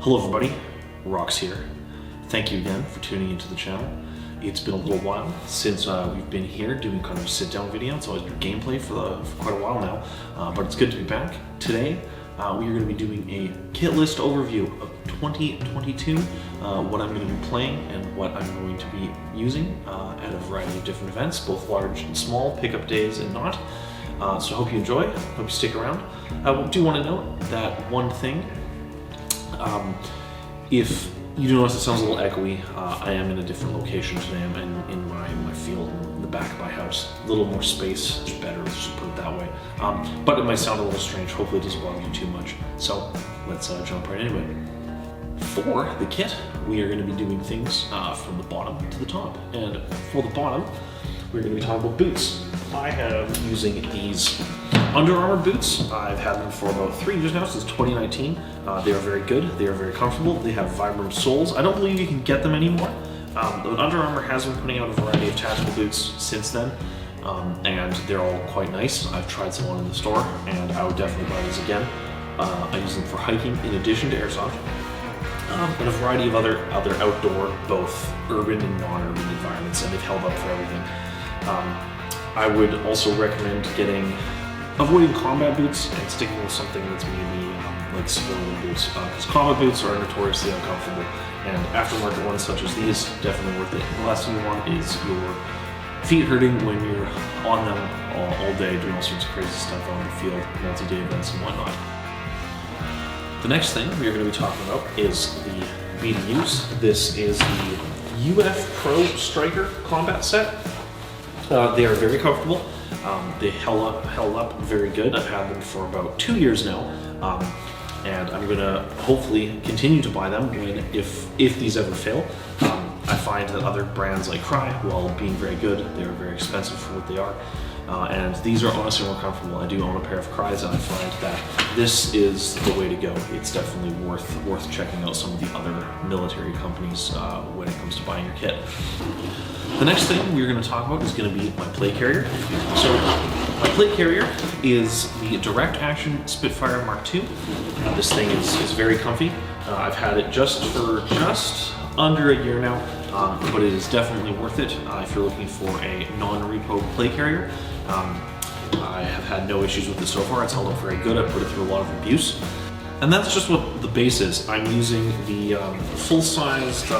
Hello everybody, Rawks here. Thank you again for tuning into the channel. It's been a little while since we've been here doing kind of a sit-down video. It's always been gameplay for quite a while now, but it's good to be back. Today, we are going to be doing a kit list overview of 2022, what I'm going to be playing and what I'm going to be using at a variety of different events, both large and small, pickup days and not. So I hope you enjoy, hope you stick around. I do want to note that one thing. If you do notice it sounds a little echoey, I am in a different location today. I'm in my field in the back of my house. A little more space, it's better, let's just put it that way. But it might sound a little strange. Hopefully it doesn't bother you too much. So let's jump right into it. For the kit, we are going to be doing things from the bottom to the top. And for the bottom, we're going to be talking about boots. I am using these Under Armour boots. I've had them for about 3 years now, since 2019. They are very good, they are very comfortable, they have Vibram soles. I don't believe you can get them anymore. But Under Armour has been putting out a variety of tactical boots since then, and they're all quite nice. I've tried some on in the store, and I would definitely buy these again. I use them for hiking in addition to Airsoft, and a variety of other outdoor, both urban and non-urban environments, and they've held up for everything. I would also recommend avoiding combat boots and sticking with something that's maybe like civilian boots, because combat boots are notoriously uncomfortable, and aftermarket ones such as these, definitely worth it. The last thing you want is your feet hurting when you're on them all day doing all sorts of crazy stuff on the field, multi-day events and whatnot. The next thing we are going to be talking about is the BDUs. This is the UF Pro Striker combat set. They are very comfortable. They held up very good. I've had them for about 2 years now, and I'm gonna hopefully continue to buy them if these ever fail. I find that other brands like Cry, while being very good, they are very expensive for what they are, and these are honestly more comfortable. I do own a pair of Cries, and I find that this is the way to go. It's definitely worth checking out some of the other military companies when it comes to buying your kit. The next thing we're going to talk about is going to be my plate carrier. So my plate carrier is the Direct Action Spitfire Mark II. This thing is very comfy. I've had it just under a year now, but it is definitely worth it if you're looking for a non-repo plate carrier. I have had no issues with it so far. It's held up very good. I put it through a lot of abuse. And that's just what the base is. I'm using the full-sized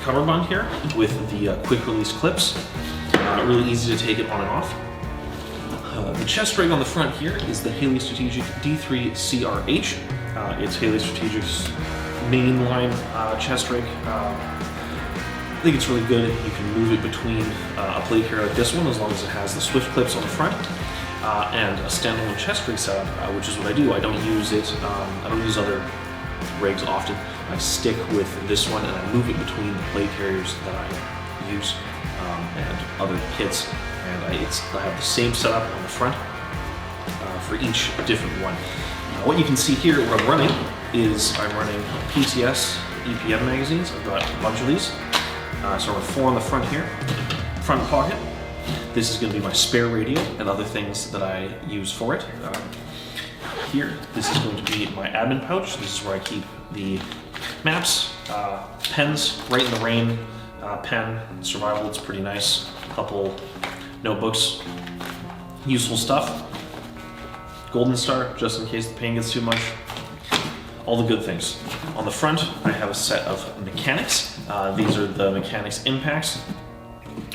cummerbund here with the quick release clips. Really easy to take it on and off. The chest rig on the front here is the Haley Strategic D3 CRH. It's Haley Strategic's mainline chest rig. I think it's really good. You can move it between a plate carrier like this one, as long as it has the swift clips on the front, and a standalone chest rig setup, which is what I do. I don't use it. I don't use other rigs often. I stick with this one and I move it between the plate carriers that I use and other kits, and I have the same setup on the front for each different one. What you can see here, what I'm running is I'm running PTS EPM magazines. I've got a bunch of these. So I have 4 on the front here, front pocket. This is going to be my spare radio and other things that I use for it. Here, this is going to be my admin pouch. This is where I keep the maps, pens, Right in the Rain pen, survival, it's pretty nice. A couple notebooks, useful stuff. Golden Star, just in case the pain gets too much. All the good things. On the front, I have a set of mechanics. These are the mechanics impacts.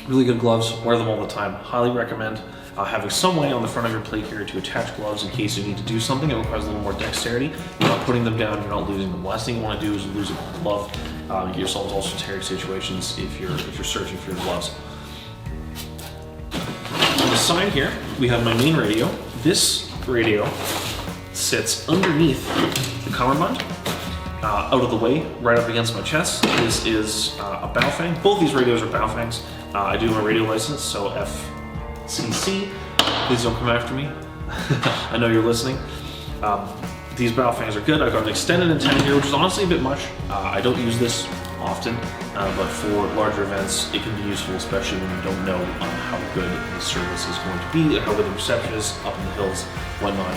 Really good gloves, wear them all the time. Highly recommend having some way on the front of your plate carrier to attach gloves in case you need to do something. It requires a little more dexterity. You're not putting them down, you're not losing them. The last thing you want to do is lose a glove. Get yourself into all sorts of hairy situations if you're searching for your gloves. On the side here, we have my main radio. This radio sits underneath the cummerbund, out of the way, right up against my chest. This is a Baofeng. Both these radios are Baofengs. I do have a radio license, so FCC, please don't come after me. I know you're listening. These Baofengs are good. I've got an extended antenna here, which is honestly a bit much. I don't use this often, but for larger events, it can be useful, especially when you don't know how good the service is going to be, how good the reception is up in the hills, whatnot,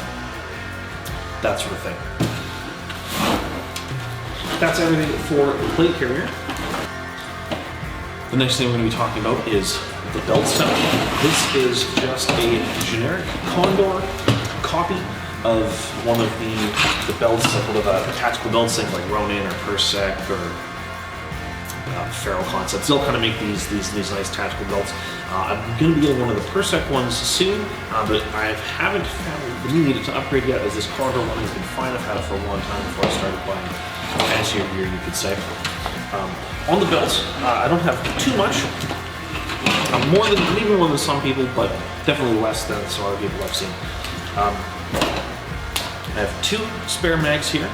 that sort of thing. that's everything for the plate carrier. The next thing we're going to be talking about is the belt setup. This is just a generic Condor copy of one of the belts, like one of the tactical belts, like Ronin or Persec or Ferro Concepts. They'll kind of make these nice tactical belts. I'm going to be getting one of the Persec ones soon, but I haven't found the need to upgrade yet, as this Condor one has been fine. I've had it for a long time before I started buying fancier gear, you could say. On the belt, I don't have too much. Maybe more than some people, but definitely less than some other people I've seen. I have 2 spare mags here,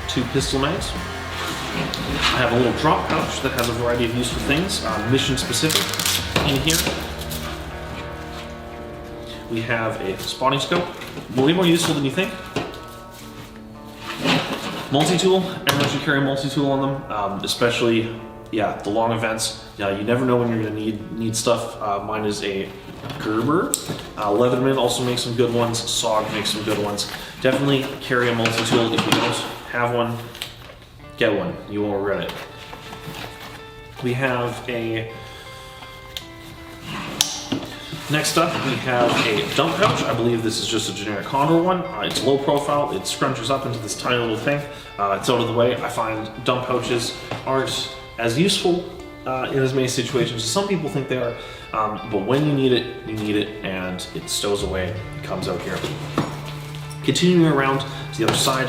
2 pistol mags. I have a little drop pouch that has a variety of useful things, mission specific. In here, we have a spotting scope, way more useful than you think. Multi-tool, everyone should carry a multi-tool on them, especially, the long events. You never know when you're going to need stuff. Mine is a Gerber. Leatherman also makes some good ones. SOG makes some good ones. Definitely carry a multi-tool. If you don't have one, get one. You won't regret it. We have Next up, we have a dump pouch. I believe this is just a generic Condor one. It's low profile. It scrunches up into this tiny little thing. It's out of the way. I find dump pouches aren't as useful in as many situations as some people think they are. But when you need it, and it stows away. It comes out here. Continuing around to the other side,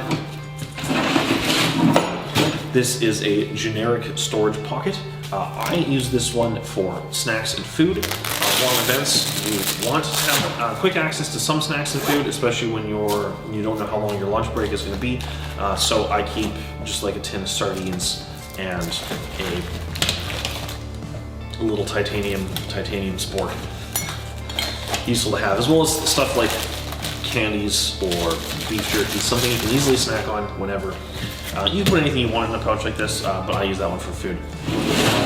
this is a generic storage pocket. I use this one for snacks and food. Long events, you want to have quick access to some snacks and food, especially when you don't know how long your lunch break is going to be. So I keep just like a tin of sardines and a little titanium sport. Useful to have, as well as stuff like candies or beef jerky, something you can easily snack on whenever. You can put anything you want in a pouch like this, but I use that one for food.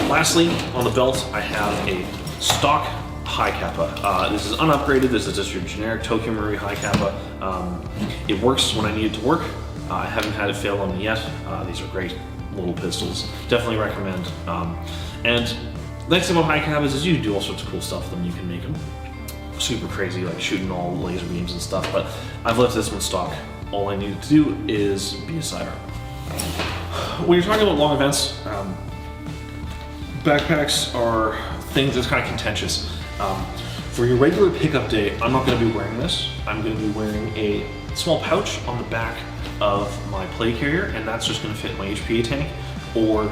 Lastly, on the belt, I have a stock high kappa. This is unupgraded. This is just your generic Tokyo Marui high kappa. It works when I need it to work. I haven't had it fail on me yet. These are great little pistols. Definitely recommend. And the next thing about high kappas is you can do all sorts of cool stuff with them. You can make them super crazy, like shooting all laser beams and stuff, but I've left this one stock. All I needed to do is be a sidearm. When you're talking about long events, backpacks are things that's kind of contentious. For your regular pickup day, I'm not going to be wearing this. I'm going to be wearing a small pouch on the back of my plate carrier, and that's just going to fit my HPA tank or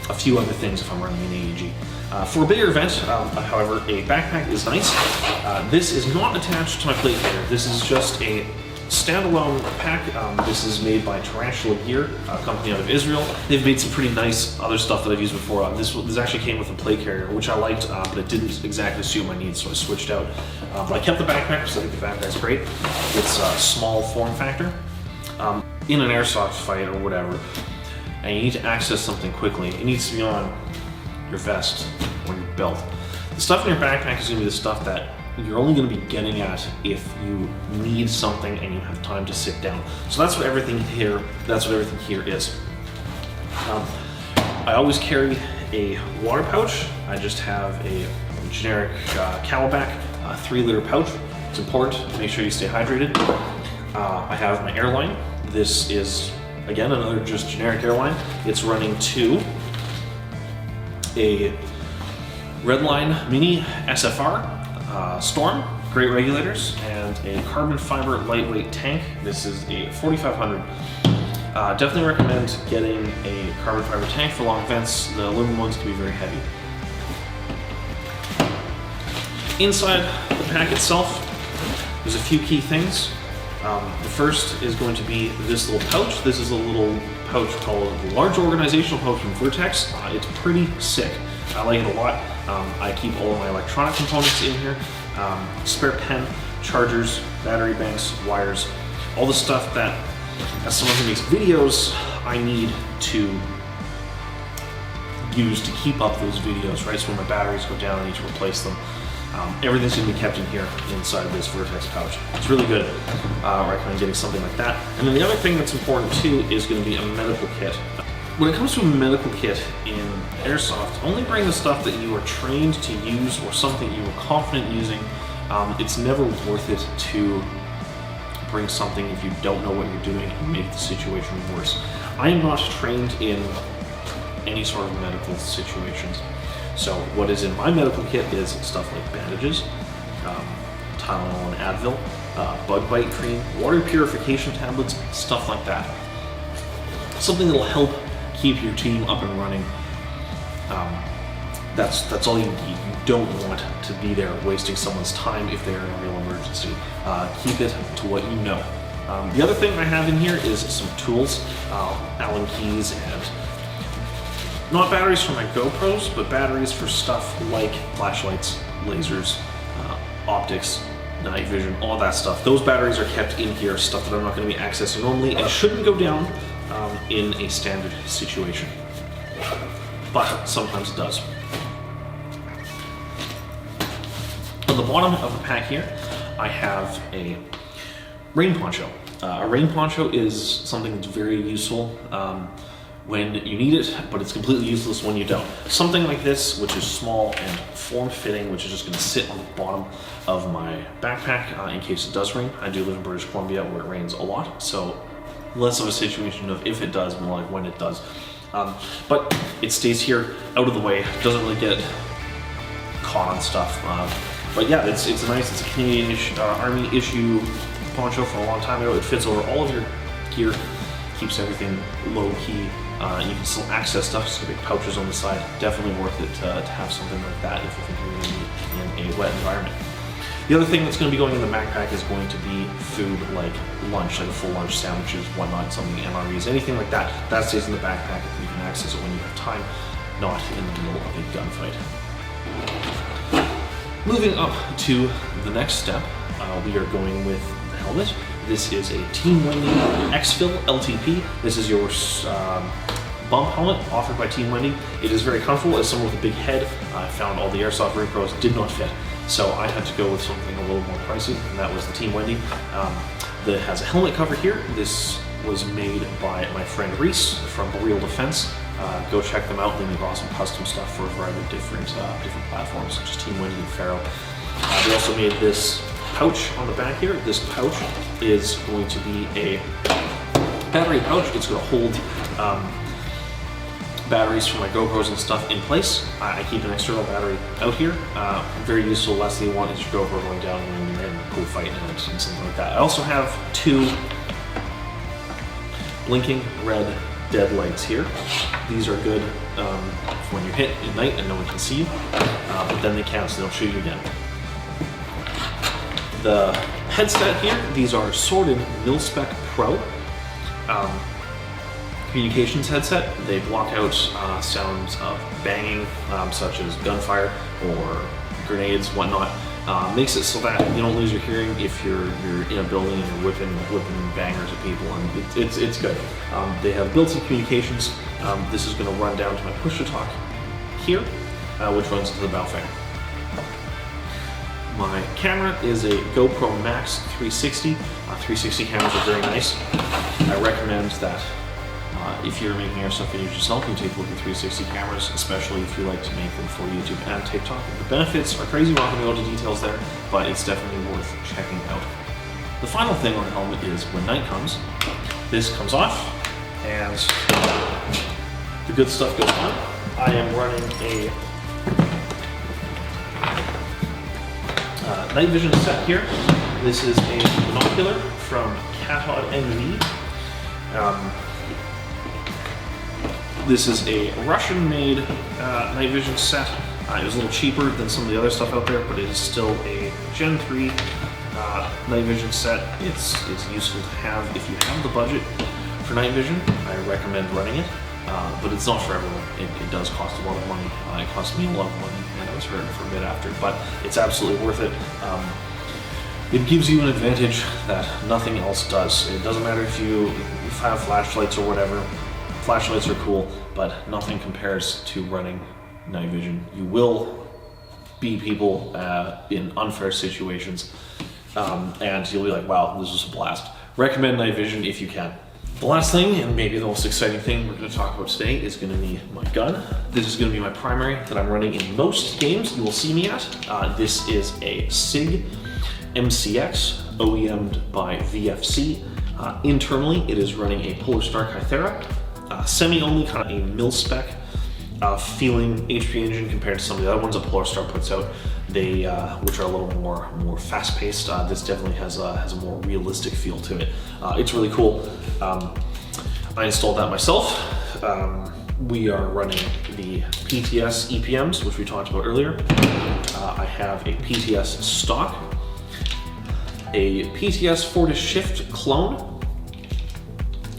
a few other things if I'm running an AEG. For a bigger event, however, a backpack is nice. This is not attached to my plate carrier. This is just a standalone pack. This is made by Tarantula Gear, a company out of Israel. They've made some pretty nice other stuff that I've used before. This actually came with a plate carrier, which I liked, but it didn't exactly suit my needs, so I switched out. But I kept the backpack because I think the backpack's great. It's a small form factor. In an airsoft fight or whatever, and you need to access something quickly, it needs to be on your vest or your belt. The stuff in your backpack is going to be the stuff that you're only going to be getting at if you need something and you have time to sit down. So that's what everything here is. I always carry a water pouch. I just have a generic Camelback 3-liter pouch. It's important to make sure you stay hydrated. I have my airline. This is, again, another just generic airline. It's running to a Redline Mini SFR Storm, great regulators, and a carbon fiber lightweight tank. This is a 4500. Definitely recommend getting a carbon fiber tank for long events. The aluminum ones can be very heavy. Inside the pack itself, there's a few key things. The first is going to be this little pouch. This is a little pouch called the Large Organizational Pouch from Vertex. It's pretty sick. I like it a lot. I keep all of my electronic components in here. Spare pen, chargers, battery banks, wires, all the stuff that, as someone who makes videos, I need to use to keep up those videos, right? So when my batteries go down, I need to replace them. Everything's going to be kept in here inside this Vertex pouch. It's really good. I recommend getting something like that. And then the other thing that's important too is going to be a medical kit. When it comes to a medical kit in Airsoft, only bring the stuff that you are trained to use or something you are confident using. It's never worth it to bring something if you don't know what you're doing and make the situation worse. I am not trained in any sort of medical situations. So what is in my medical kit is stuff like bandages, Tylenol and Advil, bug bite cream, water purification tablets, stuff like that. Something that'll help keep your team up and running. That's all you need. You don't want to be there wasting someone's time if they're in a real emergency. Keep it to what you know. The other thing I have in here is some tools, Allen keys, and not batteries for my GoPros, but batteries for stuff like flashlights, lasers, optics, night vision, all that stuff. Those batteries are kept in here, stuff that I'm not going to be accessing normally and shouldn't go down in a standard situation. But sometimes it does. On the bottom of the pack here, I have a rain poncho. A rain poncho is something that's very useful when you need it, but it's completely useless when you don't. Something like this, which is small and form-fitting, which is just going to sit on the bottom of my backpack in case it does rain. I do live in British Columbia where it rains a lot, so less of a situation of if it does, more like when it does. But it stays here out of the way, doesn't really get caught on stuff. But yeah, it's nice. It's a Canadian Army issue poncho from a long time ago. It fits over all of your gear, keeps everything low key. You can still access stuff, so big pouches on the side. Definitely worth it to have something like that if you think you're going to be in a wet environment. The other thing that's going to be going in the backpack is going to be food like lunch, like a full lunch, sandwiches, whatnot, something MREs, anything like that. That stays in the backpack if you can access it when you have time, not in the middle of a gunfight. Moving up to the next step, we are going with the helmet. This is a Team Wendy Exfil LTP. This is your bump helmet offered by Team Wendy. It is very comfortable. As someone with a big head, I found all the Airsoft Repros did not fit. So I had to go with something a little more pricey, and that was the Team Wendy. That has a helmet cover here. This was made by my friend Reese from Real Defense. Go check them out. They make awesome custom stuff for a variety of different platforms, such as Team Wendy and Faro. They also made this pouch on the back here. This pouch is going to be a battery pouch. It's going to hold batteries for my GoPros and stuff in place. I keep an external battery out here. Very useful. Last thing you want is your GoPro going down when you're in a cool fight and something like that. I also have two blinking red dead lights here. These are good for when you're hit at night and no one can see you, but then they cancel, they'll shoot you again. The headset here, these are sorted MilSim Pro communications headset. They block out sounds of banging, such as gunfire or grenades, whatnot. Makes it so that you don't lose your hearing if you're in a building and you're whipping bangers at people, and it's good. They have built-in communications. This is going to run down to my push-to-talk here, which runs to the bow fan. My camera is a GoPro Max 360. 360 cameras are very nice. I recommend that if you're making airsoft videos yourself, you take a look at 360 cameras, especially if you like to make them for YouTube and TikTok. The benefits are crazy. We're not going to go into details there, but it's definitely worth checking out. The final thing on the helmet is when night comes, this comes off, and the good stuff goes on. I am running a night vision set here. This is a binocular from Catod NV. This is a Russian-made night vision set. It was a little cheaper than some of the other stuff out there, but it is still a Gen 3 night vision set. It's useful to have if you have the budget for night vision. I recommend running it, but it's not for everyone. It does cost a lot of money. It cost me a lot of money, and I was hurting for a bit after, but it's absolutely worth it. It gives you an advantage that nothing else does. It doesn't matter if you have flashlights or whatever. Flashlights are cool, but nothing compares to running night vision. You will beat people in unfair situations, and you'll be like, wow, this was a blast. Recommend night vision if you can. The last thing, and maybe the most exciting thing we're going to talk about today, is going to be my gun. This is going to be my primary that I'm running in most games you will see me at. This is a SIG MCX, OEM'd by VFC. Internally, it is running a Polar Star Kythera, semi-only, kind of a mil-spec feeling HP engine compared to some of the other ones that Polar Star puts out. They, which are a little more fast-paced. This definitely has a more realistic feel to it. It's really cool. I installed that myself. We are running the PTS EPMs, which we talked about earlier. I have a PTS stock, a PTS Fortis Shift clone.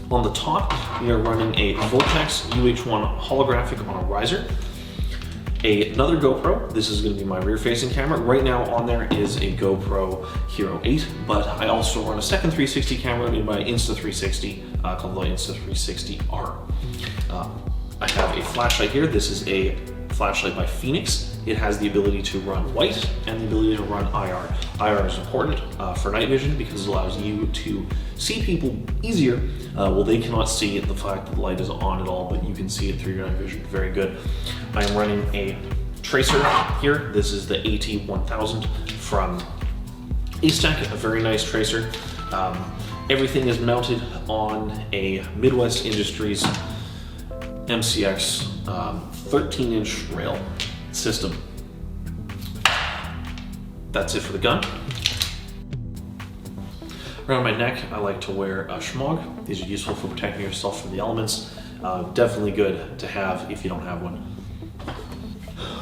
On the top, we are running a Vortex UH1 holographic on a riser. Another GoPro. This is going to be my rear-facing camera. Right now on there is a GoPro Hero 8, but I also run a second 360 camera in my Insta360 called the Insta360R. I have a flashlight here. This is a flashlight by Phoenix. It has the ability to run white and the ability to run IR. IR is important for night vision because it allows you to see people easier. Well, they cannot see the fact that the light is on at all, but you can see it through your night vision. Very good. I am running a tracer here. This is the AT1000 from Acetec, a very nice tracer. Everything is mounted on a Midwest Industries MCX 13-inch rail system. That's it for the gun. Around my neck, I like to wear a shmog. These are useful for protecting yourself from the elements. Definitely good to have if you don't have one.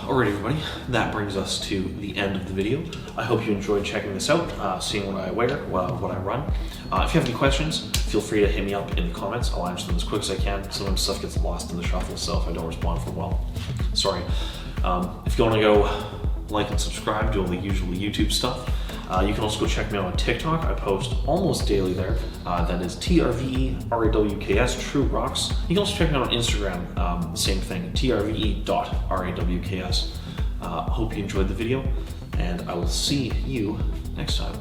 Alright everybody, that brings us to the end of the video. I hope you enjoyed checking this out, seeing what I wear, what I run. If you have any questions, feel free to hit me up in the comments. I'll answer them as quick as I can. Sometimes stuff gets lost in the shuffle, so if I don't respond for a while, sorry. If you want to go like and subscribe, do all the usual YouTube stuff. You can also go check me out on TikTok. I post almost daily there. That is TRVERAWKS, True Rawks. You can also check me out on Instagram, same thing, TRVE.RAWKS. Hope you enjoyed the video, and I will see you next time.